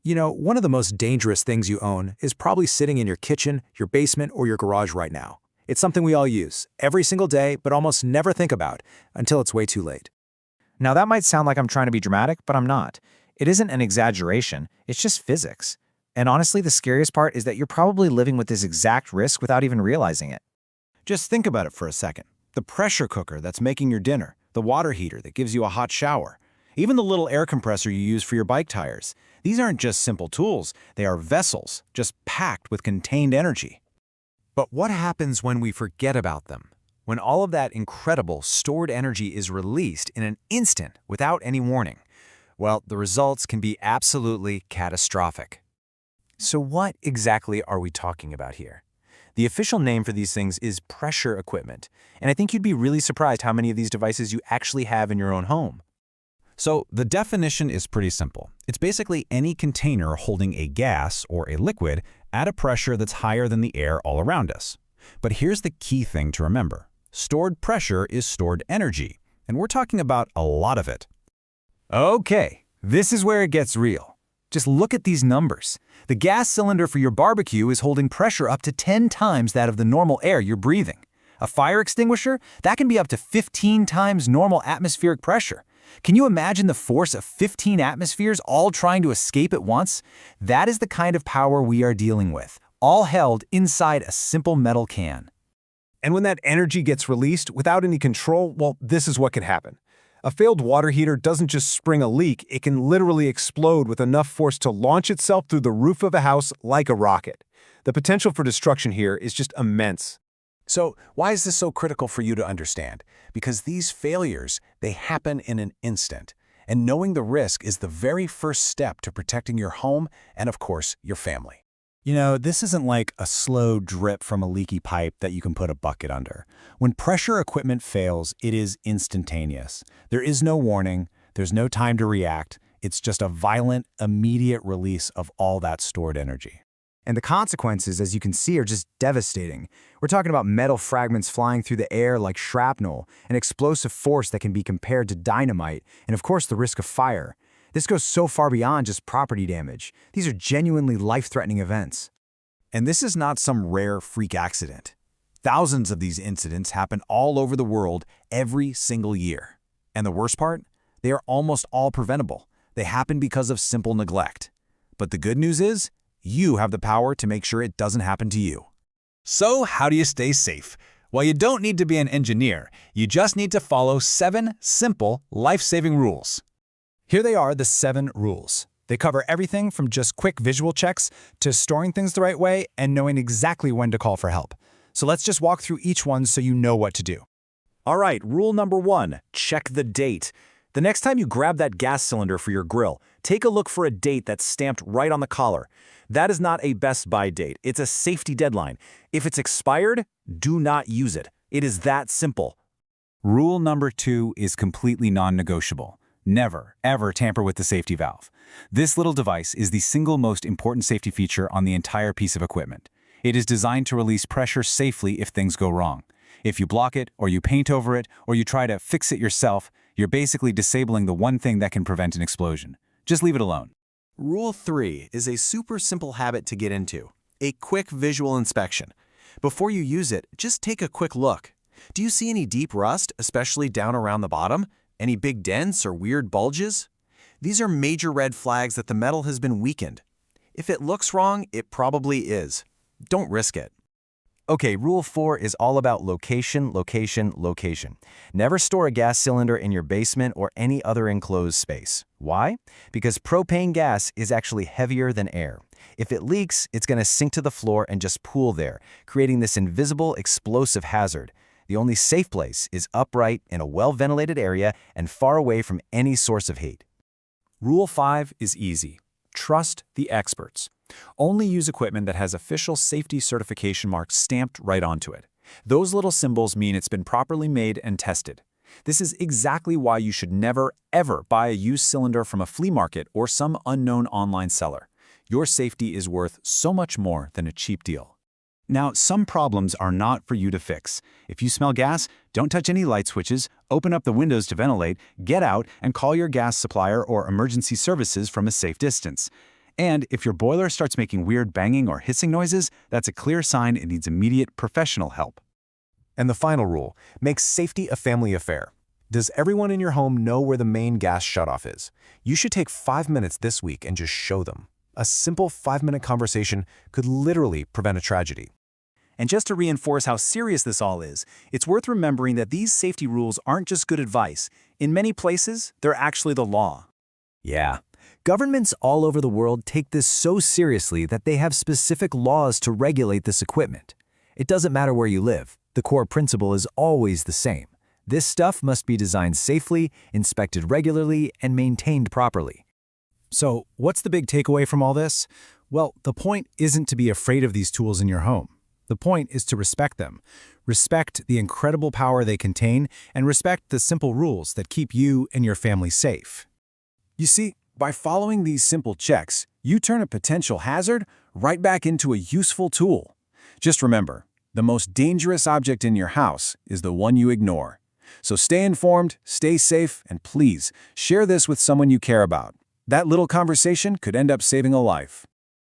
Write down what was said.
You know, one of the most dangerous things you own is probably sitting in your kitchen, your basement, or your garage right now. It's something we all use, every single day, but almost never think about until it's way too late. Now, that might sound like I'm trying to be dramatic, but I'm not. It isn't an exaggeration, it's just physics. And honestly, the scariest part is that you're probably living with this exact risk without even realizing it. Just think about it for a second. The pressure cooker that's making your dinner, the water heater that gives you a hot shower, even the little air compressor you use for your bike tires. These aren't just simple tools, they are vessels, just packed with contained energy. But what happens when we forget about them? When all of that incredible stored energy is released in an instant without any warning? Well, the results can be absolutely catastrophic. So what exactly are we talking about here? The official name for these things is pressure equipment, and I think you'd be really surprised how many of these devices you actually have in your own home. So the definition is pretty simple. It's basically any container holding a gas or a liquid at a pressure that's higher than the air all around us. But here's the key thing to remember. Stored pressure is stored energy, and we're talking about a lot of it. Okay, this is where it gets real. Just look at these numbers. The gas cylinder for your barbecue is holding pressure up to 10 times that of the normal air you're breathing. A fire extinguisher, that can be up to 15 times normal atmospheric pressure. Can you imagine the force of 15 atmospheres all trying to escape at once? That is the kind of power we are dealing with, all held inside a simple metal can. And when that energy gets released without any control, well, this is what can happen. A failed water heater doesn't just spring a leak, it can literally explode with enough force to launch itself through the roof of a house like a rocket. The potential for destruction here is just immense. So why is this so critical for you to understand? Because these failures, they happen in an instant. And knowing the risk is the very first step to protecting your home and, of course, your family. You know, this isn't like a slow drip from a leaky pipe that you can put a bucket under. When pressure equipment fails, it is instantaneous. There is no warning, there's no time to react. It's just a violent, immediate release of all that stored energy. And the consequences, as you can see, are just devastating. We're talking about metal fragments flying through the air like shrapnel, an explosive force that can be compared to dynamite, and of course the risk of fire. This goes so far beyond just property damage. These are genuinely life-threatening events. And this is not some rare freak accident. Thousands of these incidents happen all over the world every single year. And the worst part? They are almost all preventable. They happen because of simple neglect. But the good news is, you have the power to make sure it doesn't happen to you. So how do you stay safe? Well, you don't need to be an engineer. You just need to follow 7 simple, life-saving rules. Here they are, the 7 rules. They cover everything from just quick visual checks to storing things the right way and knowing exactly when to call for help. So let's just walk through each one so you know what to do. All right, rule number 1, check the date. The next time you grab that gas cylinder for your grill, take a look for a date that's stamped right on the collar. That is not a best buy date, it's a safety deadline. If it's expired, do not use it. It is that simple. Rule number 2 is completely non-negotiable. Never, ever tamper with the safety valve. This little device is the single most important safety feature on the entire piece of equipment. It is designed to release pressure safely if things go wrong. If you block it, or you paint over it, or you try to fix it yourself, you're basically disabling the one thing that can prevent an explosion. Just leave it alone. Rule 3 is a super simple habit to get into, a quick visual inspection. Before you use it, just take a quick look. Do you see any deep rust, especially down around the bottom? Any big dents or weird bulges? These are major red flags that the metal has been weakened. If it looks wrong, it probably is. Don't risk it. Okay, rule 4 is all about location, location, location. Never store a gas cylinder in your basement or any other enclosed space. Why? Because propane gas is actually heavier than air. If it leaks, it's going to sink to the floor and just pool there, creating this invisible explosive hazard. The only safe place is upright in a well-ventilated area and far away from any source of heat. Rule 5 is easy. Trust the experts. Only use equipment that has official safety certification marks stamped right onto it. Those little symbols mean it's been properly made and tested. This is exactly why you should never, ever buy a used cylinder from a flea market or some unknown online seller. Your safety is worth so much more than a cheap deal. Now, some problems are not for you to fix. If you smell gas, don't touch any light switches, open up the windows to ventilate, get out, and call your gas supplier or emergency services from a safe distance. And if your boiler starts making weird banging or hissing noises, that's a clear sign it needs immediate professional help. And the final rule, make safety a family affair. Does everyone in your home know where the main gas shutoff is? You should take 5 minutes this week and just show them. A simple 5-minute conversation could literally prevent a tragedy. And just to reinforce how serious this all is, it's worth remembering that these safety rules aren't just good advice. In many places, they're actually the law. Yeah. Governments all over the world take this so seriously that they have specific laws to regulate this equipment. It doesn't matter where you live. The core principle is always the same. This stuff must be designed safely, inspected regularly, and maintained properly. So, what's the big takeaway from all this? Well, the point isn't to be afraid of these tools in your home. The point is to respect them. Respect the incredible power they contain, and respect the simple rules that keep you and your family safe. You see, by following these simple checks, you turn a potential hazard right back into a useful tool. Just remember, the most dangerous object in your house is the one you ignore. So stay informed, stay safe, and please share this with someone you care about. That little conversation could end up saving a life.